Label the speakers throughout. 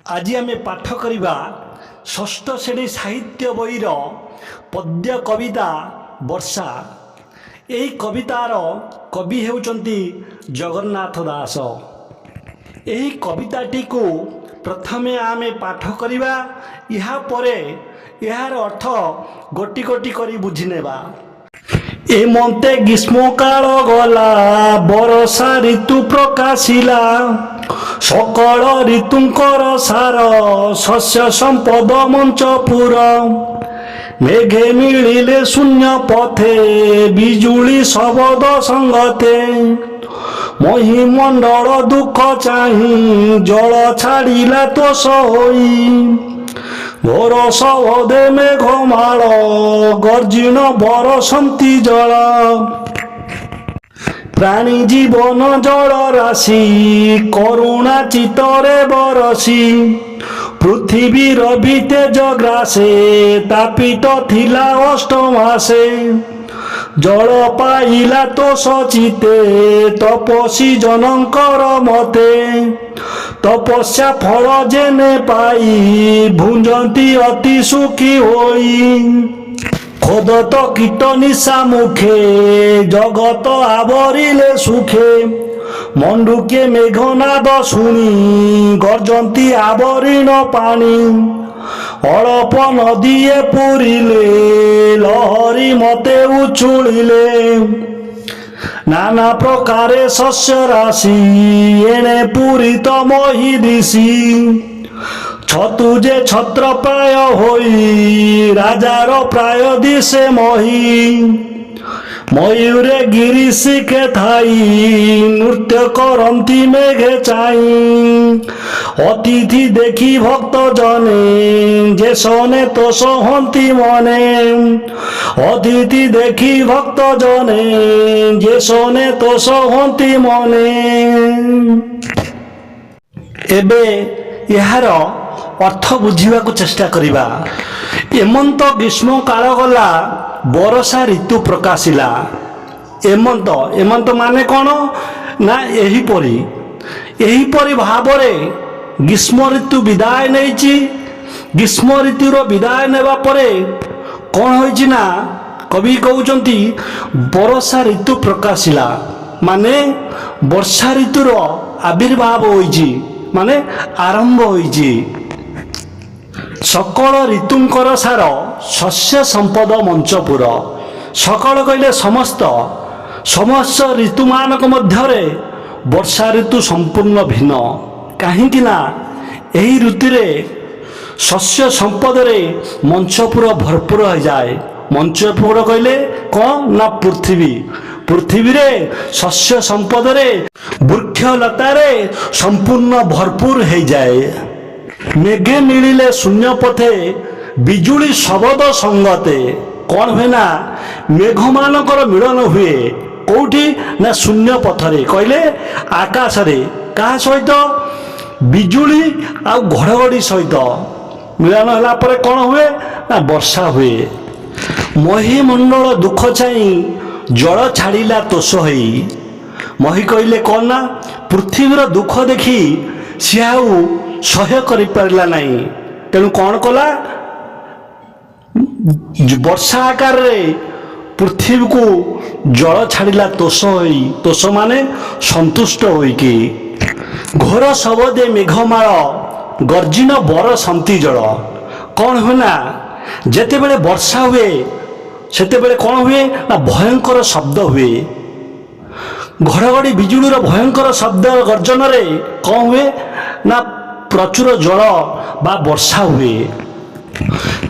Speaker 1: आज आम पाठ करवा षष्ठ श्रेणी साहित्य बईर पद्य कविता वर्षा। यही कवितार कवि हेउचंती जगन्नाथ दास। यही कविताटी को प्रथमे आमे पाठ करवा, या परे यार अर्थ गोटी गोटी करी बुझी नेबा। एमते ग्रीष्म काल गला, बरषा ऋतु प्रकाशिला, सकल ऋतुंकर सार शस्य संपद मंचपुर। मेघे मिलिले शून्य पथे, बिजुली शबद संगते, महिमंडल दुख चाही, जल छाड़िला तोष होई। घोर शबदे मेघमाल, गर्जिन बरसंती जल। प्राणी जीवन जल राशि, करुणा चित्तरे बरसी। पृथ्वीर भी तेज ग्रासे, तापित थिला अष्टमासे। जल पाइला तो सचिते, तपसी जनकर मते। तपस्या फल जेने पाई, भुंजती अति सुखी होई। खोदत कीट निशा मुखे, जगत आवरिले सुखे। मंडुके मेघनाद शुणी, गर्जंती आवरीण पानी। अल्प नदीए पूरिले, लहरी मते उछुलिले। नाना प्रकारे शस्य राशि, एणे पूरित मही दिशी। छतु जे छत्र प्राय होई, राजार प्राय दिशे मही। मयूरे गिरी शिखे थाई, नृत्य करती मेघे चाई। अतिथि देखी भक्त जने, जे सने तो सहंती मने। अतिथि देखी भक्त जने, जे सने तो सहंती मने। एबे यार अर्थ बुझा चेष्टा करिबा। एमंत ग्रीष्म काल गला, बरषा ऋतु प्रकाशिला। एमंत एमंत माने कौन ना एहीपरी भावरे ग्रीष्म ऋतु विदाय नहीं। ग्रीष्म ऋतुर विदाय नेबा परे कौन होइछि ना, कवि कहउचंती बरषा ऋतु प्रकाशिला। माने वर्षा ऋतुर आविर्भाव होइछि, माने आरंभ होइछि। सकल ऋतुंकर सार शस्य संपद मंचपुर। सकल कहले समस्त समस्त ऋतु मानक मध्यरे वर्षा ऋतु संपूर्ण भिन्न। काहींकि ना एही ऋतुरे शस्य संपदरे मंचपुर भरपूर हो जाए। मंचपुर कहले कौन ना पृथ्वी। पृथ्वी रे शस्य संपदरे वृक्ष लतारे संपूर्ण भरपूर हो जाए। मेघे मिलिले शून्य पथे, बिजुली शबद संगते। कौन हुए ना मेघ मानकर मिलन हुए कौटी ना शून्य पथरे, कहले आकाश रे का सहित बिजुली आ घड़घड़ी सहित मिलन होला परे कौन हुए ना वर्षा हुए। महिमंडल दुख चाई, जल छाड़िला तोष होई। मही कहले कौन ना पृथ्वीर दुख देखी सी आउ सह्य करि पारला नहीं। तेणु कौन कला वर्षा आकार रे पृथ्वी को जल छाड़िला तोष होई। तोष माने संतुष्ट होइकी। घोर शबदे मेघमाल, गर्जिन बरसंती जल। कौन हुए ना जेते बेले वर्षा हुए सेते बेले कौन हुए ना भयंकर शब्द हुए। घड़घड़ी बिजुलीर भयंकर शब्द गर्जन रे कौन हुए ना प्रचुर जल बा वर्षा हुए।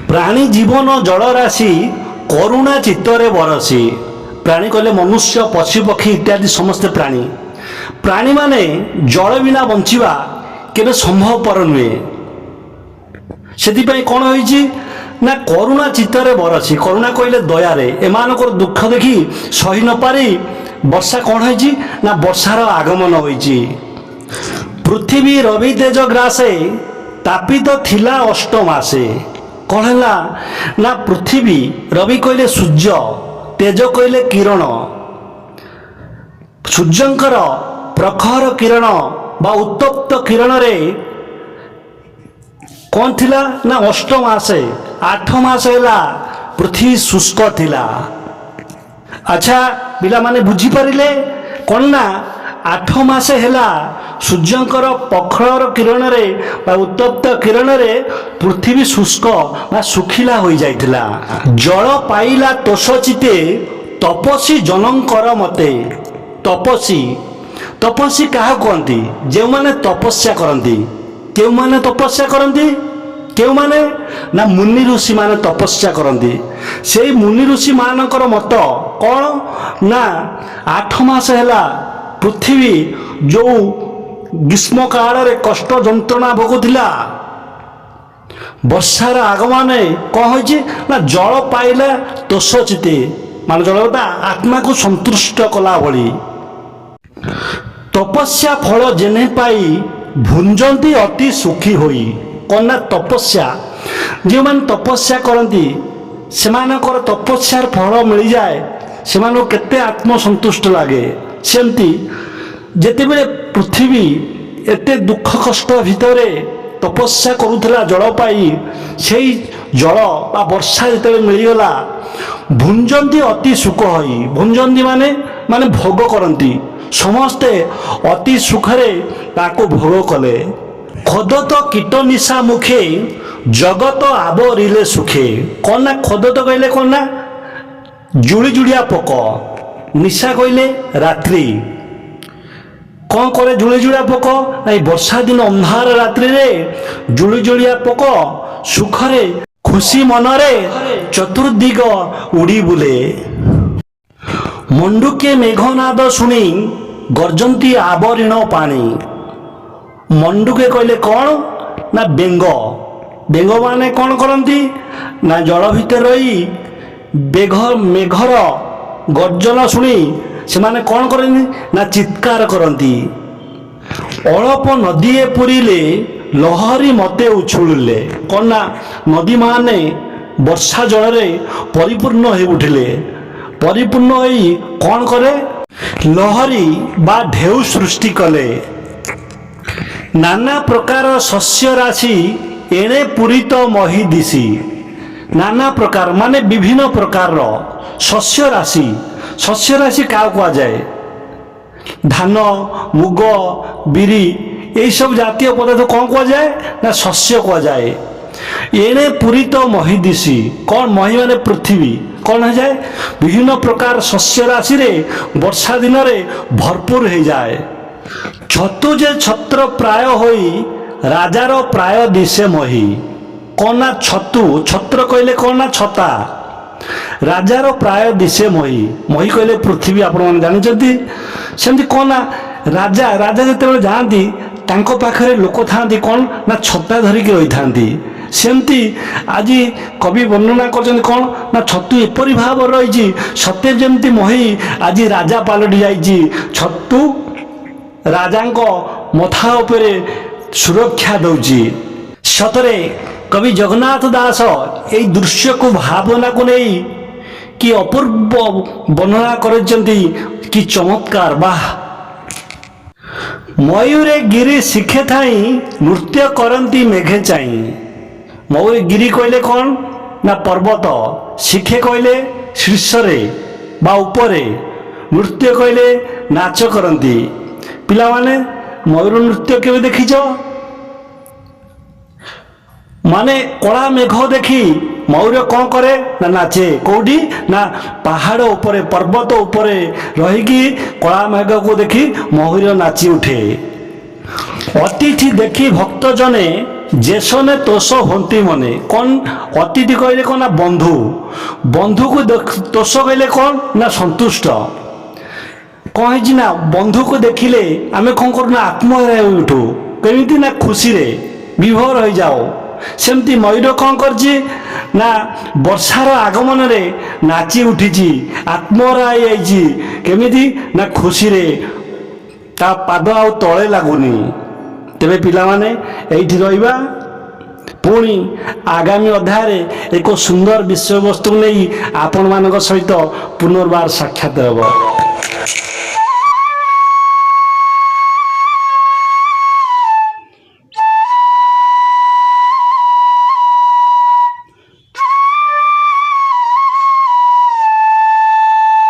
Speaker 1: प्राणी जीवन जल राशि, करुणा चित्तरे बरसी। प्राणी कहले मनुष्य पशु पक्षी इत्यादि समस्त प्राणी। प्राणी माने जल बिना बंचिबा केबे संभवपर नुहे। सेति कौन होइछि ना करुणा चित्तरे बरसी। करुणा कहले दयारे एमानकर दुख देखी सही न पारी वर्षा कौन होइछि ना वर्षार आगमन होइछि। पृथ्वी रवि तेज ग्रासे, तापित थिला अष्टमासे। कौन है ना पृथ्वी रवि कहले सूर्य, तेज कहले किरण। सूर्यंकर प्रखर किरण बा उत्तप्त किरण रे कौन थिला ना अष्टम आसे 8 मास हैला पृथ्वी शुष्क थिला। अच्छा पिला माने बुझी परिले कौन ना 8 मास हैला सूर्यंकर पखर किरण रे बा उत्तप्त किरण रे पृथ्वी शुष्क बा सुखिला होई जाइथिला। जल पाइला तोष चिते तपसी जनंकर मते। तपसी तपसी काहा कहंती जे माने तपस्या करंती। केउ माने तपस्या करंती केउ माने ना मुनि ऋषि माने तपस्या करंती। सेई मुनि ऋषि मानकर मत कौन ना 8 मास हैला पृथ्वी जो ग्रीष्म काल रे कष्ट जंत्रणा भोगुथिला वर्षार आगमने कौन होइछि ना जल पाइला तोष चिते मान जलता आत्मा को संतुष्ट कला भली। तपस्या फल जेने पाई भुंजंती अति सुखी होई। कौन ना तपस्या जो मान तपस्या करती से तपस्यार फल मिल जाए से केते आत्मसंतुष्ट लगे। सेमती जेतेबेले पृथ्वी एते दुख कष्ट भितरे तपस्या करुला जल पाई से जल बा वर्षा जिते मिलगला भुंजंती अति सुख होई। भुंजंती माने माने भोग करती समस्ते अति सुखरे ताको भोग कले। खदत कीट निशा मुखे जगत आवरिले सुखे। कौन ना खदत कहले कौन ना जुड़ी जुड़िया पोक। निशा कहले रात्रि कौन करे जुड़ी जुड़िया पोक ना वर्षा दिन अंधार रात्रि रे जुड़ी जुड़िया पोक सुखरे खुशी मनरे चतुर्दिग उड़ी बुले। मंडुके मेघनाद शुणी गर्जंती आवरण पानी। मंडुके कहले कौन ना बेंग। बेंग माने कौन करती ना जल भितर रही मेघर गर्जन शुणी से माने कौन करती ना चित्कार करती। अल्प नदी पुरीले लहरी मते उछुलिले। कौन ना नदी माने वर्षा जल परिपूर्ण हो उठिले। परिपूर्ण होई कौन करे लहरी बा ढेउ सृष्टि कले। नाना प्रकार शस्य राशि एणे पूरित मही दिशी। नाना प्रकार माने विभिन्न प्रकार शस्य राशि। शस्य राशि क्या कह जाए धान मुग बिरी यही सब जातीय पदार्थ कौन कह जाए ना शस्य कह जाए। एणे पूरित मही दिशी कौन मही माने पृथ्वी कौन हो जाए विभिन्न प्रकार शस्य राशि रे वर्षा दिन रे भरपूर हो जाए। छतु जे छत्र प्राय होई राजार प्राय दिशे मही। कौन ना छतु छत्र कहले कौन ना छता राजार प्राय दिशे मही। मही कहले पृथ्वी आपण माने जानते सेमती कौन ना राजा राजा जिते जाती तांको पाखरे लोक थांती कौन ना छता धरिकी रही थांती। सेमती आज कवि वर्णना कर कौन ना छतु एपरी भाव रही सत्य जमती मही आज राजा पलटि जाइए। छतु राजांको मथा उपरे सुरक्षा दौची। सतरे कवि जगन्नाथ दास यही दृश्य को भावना को नहीं कि अपूर्व वर्णना करचंती कि चमत्कार वाह। मयूरे गिरी शिखे थाई नृत्य करती मेघे चाई। मयूर गिरी कहले कौन ना पर्वत शिखे कहले शीर्षरे बा उपरे नृत्य कहले नाच करती। पिला माने मयूर नृत्य केवे देखिछ माने कला मेघ देखी मयूर कौन करे ना नाचे कौटी ना पहाड़ उपरे पर्वत उपरे रहीकि कला मेघ को देखी मयूर नाची उठे। अतिथि देखी भक्त जने जेसने तोष होती मने। कौन अतिथि कहले कौन ना बंधु। बंधु को तोष कहले कौन ना संतुष्ट। कौन है ना बंधु को देखिले आमे कौन करूँ आत्महरा उठू कमी ना खुशी रे विभोर हो जाओ। सेमती मयूर कौन करछि ना वर्षार आगमन रे नाची उठी आत्महरा केमिति ना खुशी रे ता पाद आ तले लगुनि। तेरे पिला माने एठी रहिबा पुणी आगामी अध्याय एक सुंदर विषय वस्तु नहीं आपण मानक सहित पुनर्बार साक्षात हेबो।